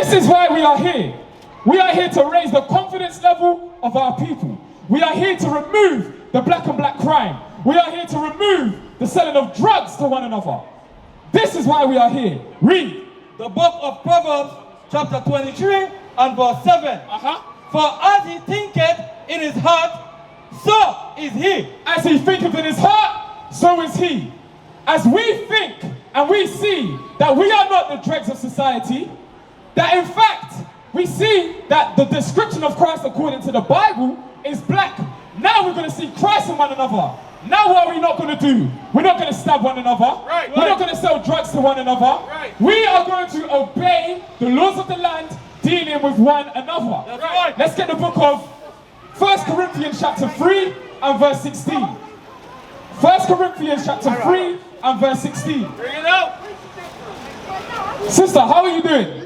This is why we are here. We are here to raise the confidence level of our people. We are here to remove the black and black crime. We are here to remove the selling of drugs to one another. This is why we are here. Read. The book of Proverbs, chapter 23 and verse 7. For as he thinketh in his heart, so is he. As he thinketh in his heart, so is he. As we think and we see that we are not the dregs of society, that in fact, we see that the description of Christ according to the Bible is black. Now we're going to see Christ in one another. Now what are we not going to do? We're not going to stab one another. We're not going to sell drugs to one another. We are going to obey the laws of the land, dealing with one another. Let's get the book of 1 Corinthians chapter 3 and verse 16. 1 Corinthians chapter 3 and verse 16. Bring it out. Sister, how are you doing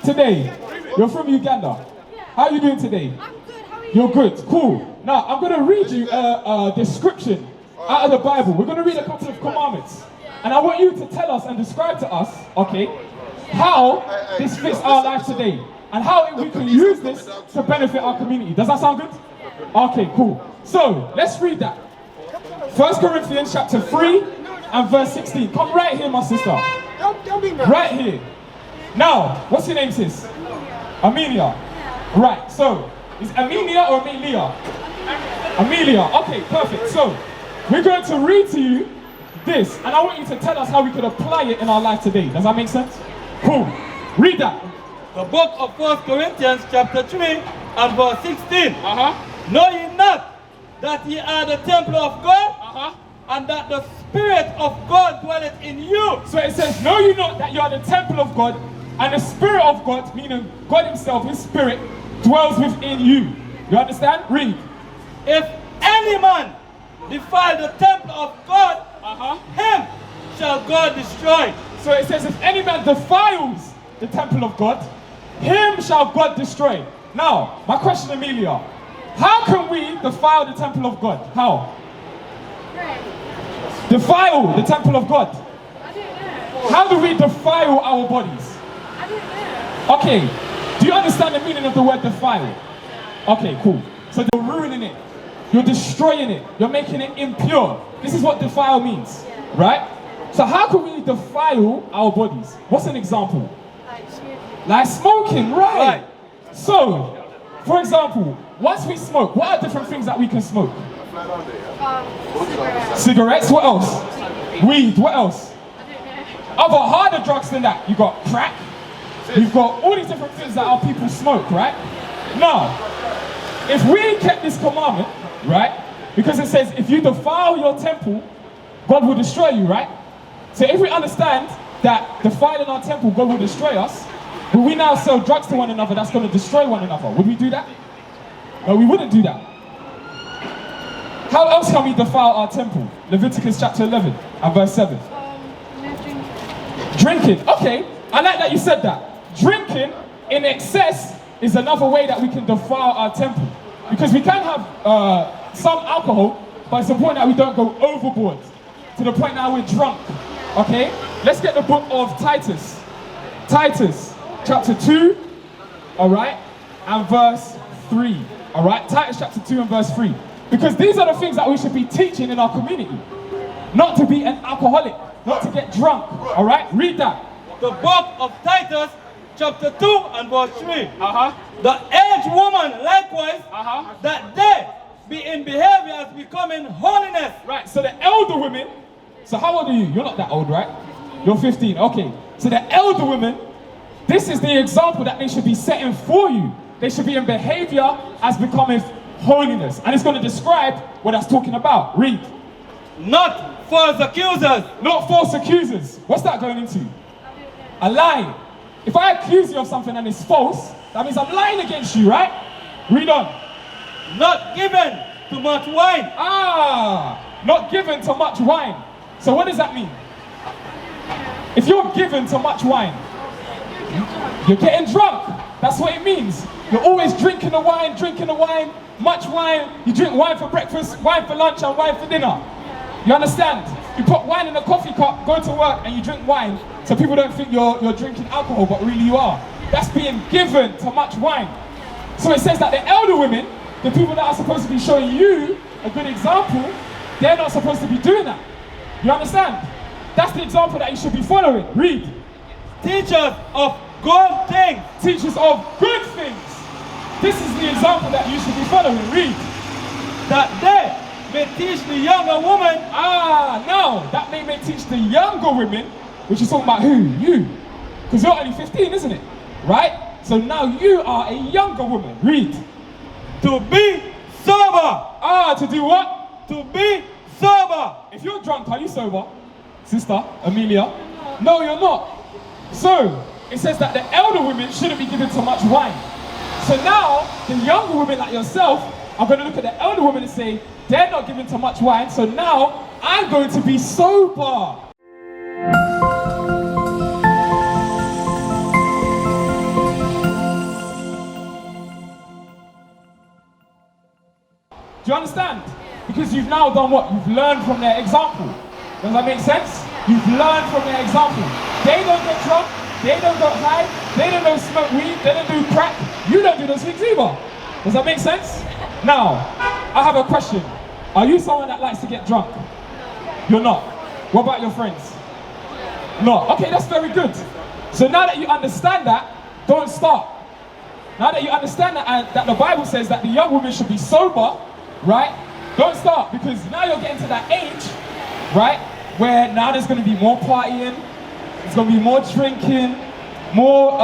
today? You're from Uganda. How are you doing today? I'm good. How are you? You're good. Cool. Now, I'm going to read you a description out of the Bible. We're going to read a couple of commandments. And I want you to tell us and describe to us, okay, how this fits our life today. And how we can use this to benefit our community. Does that sound good? Okay, cool. So, let's read that. 1 Corinthians chapter 3 and verse 16. Come right here, my sister. Right here. Now, what's your name, sis? Amelia. Right, so, is Amelia or Amelia? Amelia. Okay, perfect. So, we're going to read to you this, and I want you to tell us how we could apply it in our life today. Does that make sense? Cool. Read that. The book of 1 Corinthians chapter 3 and verse 16. Know ye not that ye are the temple of God, and that the Spirit of God dwelleth in you? So it says, know you not that you are the temple of God, and the Spirit of God, meaning God himself, his Spirit, dwells within you. You understand? Read. If any man defile the temple of God, him shall God destroy. So it says, if any man defiles the temple of God, him shall God destroy. Now, my question, Amelia, how can we defile the temple of God? How? Defile the temple of God. I don't know. How do we defile our bodies? I don't know. Okay, do you understand the meaning of the word defile? Okay, cool. So you're ruining it. You're destroying it. You're making it impure. This is what defile means, right? So how can we defile our bodies? What's an example? Like smoking, right? So, for example, once we smoke, what are different things that we can smoke? Cigarettes, what else? Weed, what else? Other harder drugs than that. You got crack, you've got all these different things that our people smoke, right? Now, if we kept this commandment, right? Because it says, if you defile your temple, God will destroy you, right? So if we understand that defiling our temple, God will destroy us, will we now sell drugs to one another that's going to destroy one another? Would we do that? No, we wouldn't do that. How else can we defile our temple? Leviticus chapter 11 and verse 7. Drinking. Okay, I like that you said that. Drinking in excess is another way that we can defile our temple. Because we can have some alcohol, but it's important that we don't go overboard to the point that we're drunk. Okay, let's get the book of Titus. Titus chapter 2, all right, and verse 3. All right, Titus chapter 2 and verse 3. Because these are the things that we should be teaching in our community. Not to be an alcoholic, not to get drunk. All right, read that. The book of Titus chapter 2 and verse 3. The aged woman likewise, that they be in behavior as becoming holiness. Right, so the elder women, so how old are you? You're not that old, right? You're 15, okay. So the elder women, this is the example that they should be setting for you. They should be in behavior as becoming holiness. And it's going to describe what that's talking about. Read. Not false accusers. Not false accusers. What's that going into? A lie. If I accuse you of something and it's false, that means I'm lying against you, right? Read on. Not given to much wine. Not given to much wine. So what does that mean? If you're given to much wine, you're getting drunk. That's what it means. You're always drinking the wine, much wine. You drink wine for breakfast, wine for lunch, and wine for dinner. You understand? You put wine in a coffee cup, go to work, and you drink wine, so people don't think you're drinking alcohol, but really you are. that's being given to much wine. So it says that the elder women, the people that are supposed to be showing you a good example, they're not supposed to be doing that. You understand? That's the example that you should be following. Read. Teachers of good things. Teachers of good things. This is the example that you should be following. Read. That they may teach the younger woman. Now, that they may teach the younger women, which is talking about who? You. Because you're only 15, isn't it? Right? So now you are a younger woman. Read. To be sober. To do what? To be sober. If you're drunk, are you sober? Sister, Amelia? No, you're not. So, it says that the elder women shouldn't be given so much wine. So now, the younger women like yourself are going to look at the elder women and say, they're not given so much wine, so now I'm going to be sober. Do you understand? Because you've now done what? You've learned from their example. Does that make sense? You've learned from their example. They don't get drunk, they don't go high, they don't smoke weed, they don't do crack. You don't do those things either. Does that make sense? Now, I have a question. Are you someone that likes to get drunk? You're not. What about your friends? No. Okay, that's very good. So now that you understand that, don't start. Now that you understand that, that the Bible says that the young women should be sober, right? Don't start, because now you're getting to that age, right, where now there's going to be more partying, there's going to be more drinking, more,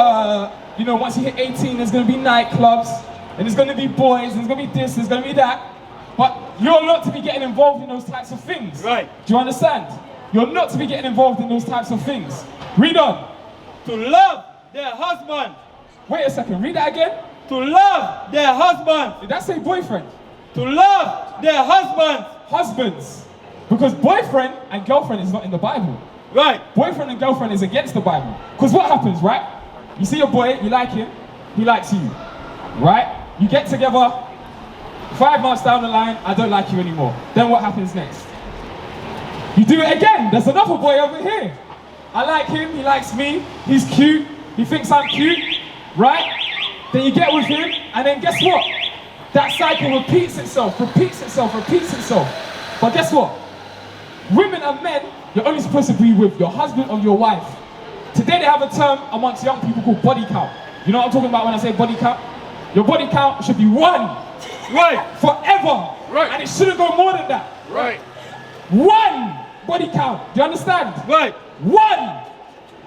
once you hit 18, there's going to be nightclubs, and there's going to be boys, and there's going to be this, there's going to be that. But you're not to be getting involved in those types of things. Right. Do you understand? You're not to be getting involved in those types of things. Read on. To love their husband. Wait a second, read that again. To love their husband. Did that say boyfriend? To love their husbands. Husbands. Because boyfriend and girlfriend is not in the Bible. Right. Boyfriend and girlfriend is against the Bible. Because what happens, right? You see your boy, you like him, he likes you. Right? You get together, 5 months down the line, I don't like you anymore. Then what happens next? You do it again. There's another boy over here. I like him, he likes me, he's cute, he thinks I'm cute, right? Then you get with him, and then guess what? That cycle repeats itself, repeats itself, repeats itself. But guess what? Women and men, you're only supposed to be with your husband or your wife. Today they have a term amongst young people called body count. You know what I'm talking about when I say body count? Your body count should be 1. Right. Forever. Right. And it shouldn't go more than that. Right. 1 body count. Do you understand? Right. 1.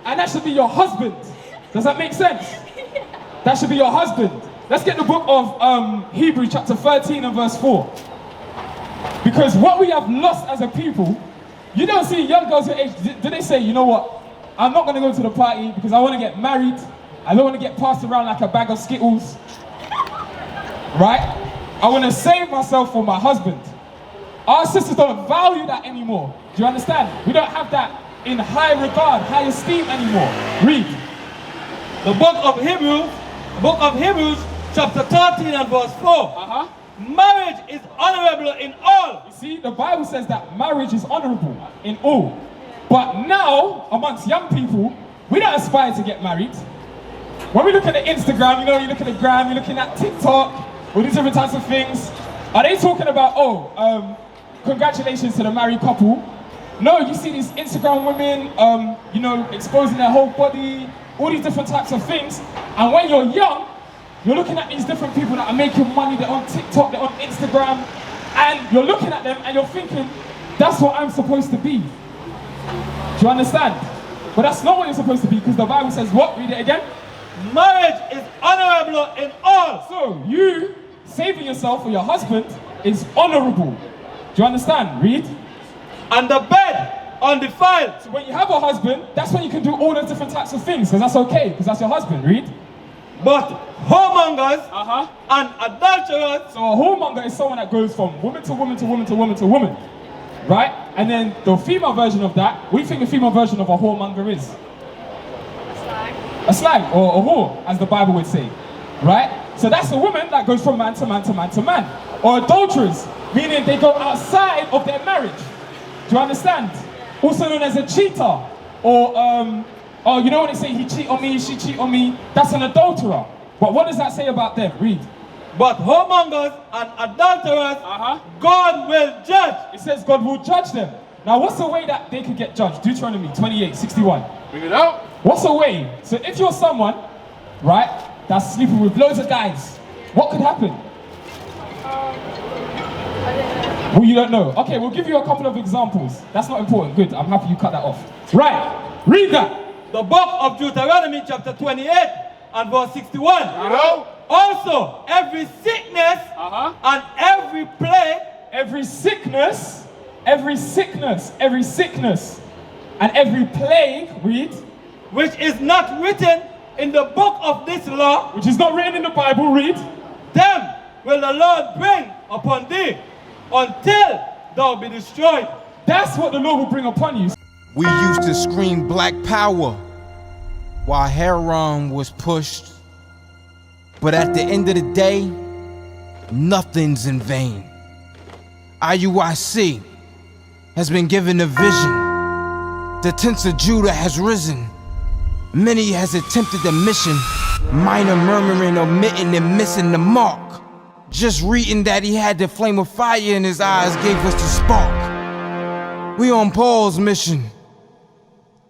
And that should be your husband. Does that make sense? That should be your husband. Let's get the book of Hebrews chapter 13 and verse 4. Because what we have lost as a people, you don't see young girls your age, do they say, you know what, I'm not going to go to the party because I want to get married. I don't want to get passed around like a bag of Skittles. Right? I want to save myself for my husband. Our sisters don't value that anymore. Do you understand? We don't have that in high regard, high esteem anymore. Read. The book of Hebrews, chapter 13 and verse 4. Marriage is honorable in all. You see, the Bible says that marriage is honorable in all. But now, amongst young people, we don't aspire to get married. When we look at the Instagram, you look at the gram, you're looking at TikTok, all these different types of things. Are they talking about, congratulations to the married couple? No, you see these Instagram women, exposing their whole body, all these different types of things. And when you're young, you're looking at these different people that are making money, they're on TikTok, they're on Instagram, and you're looking at them and you're thinking, that's what I'm supposed to be. Do you understand? But that's not what you're supposed to be, because the Bible says what? Read it again. Marriage is honorable in all. So you saving yourself for your husband is honorable. Do you understand? Read. And the bed undefiled. So when you have a husband, that's when you can do all those different types of things, because that's okay, because that's your husband. Read. But whoremongers and adulterers. So a whoremonger is someone that goes from woman to woman to woman to woman to woman. Right? And then the female version of that, what do you think the female version of a whoremonger is? A slag, or a whore, as the Bible would say. Right? So that's a woman that goes from man to man to man to man. Or adulterers, meaning they go outside of their marriage. Do you understand? Also known as a cheater, or oh, you know when they say he cheat on me, she cheat on me, that's an adulterer. But what does that say about them? Read. But whoremongers and adulterers, God will judge. It says God will judge them. Now, what's the way that they could get judged? Deuteronomy 28:61. Bring it out. What's the way? So if you're someone, right, that's sleeping with loads of guys, what could happen? Well, you don't know. Okay, we'll give you a couple of examples. That's not important. Good, I'm happy you cut that off. Right, read that. The book of Deuteronomy chapter 28 and verse 61. Also, every sickness and every plague, every sickness, and every plague, read, which is not written in the book of this law, which is not written in the Bible, read, them will the Lord bring upon thee until thou be destroyed. That's what the Lord will bring upon you. We used to scream black power while heroin was pushed. But at the end of the day, nothing's in vain. IUIC has been given a vision. The tents of Judah has risen. Many has attempted the mission, minor murmuring, omitting, and missing the mark. Just reading that he had the flame of fire in his eyes gave us the spark. We on Paul's mission.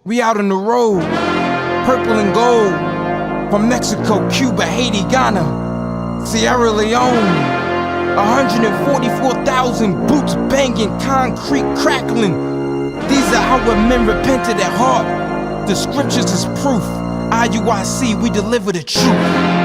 We out on the road, purple and gold, from Mexico, Cuba, Haiti, Ghana, Sierra Leone. 144,000 boots banging, concrete crackling. These are our men repented at heart. The scriptures is proof. IUIC, we deliver the truth.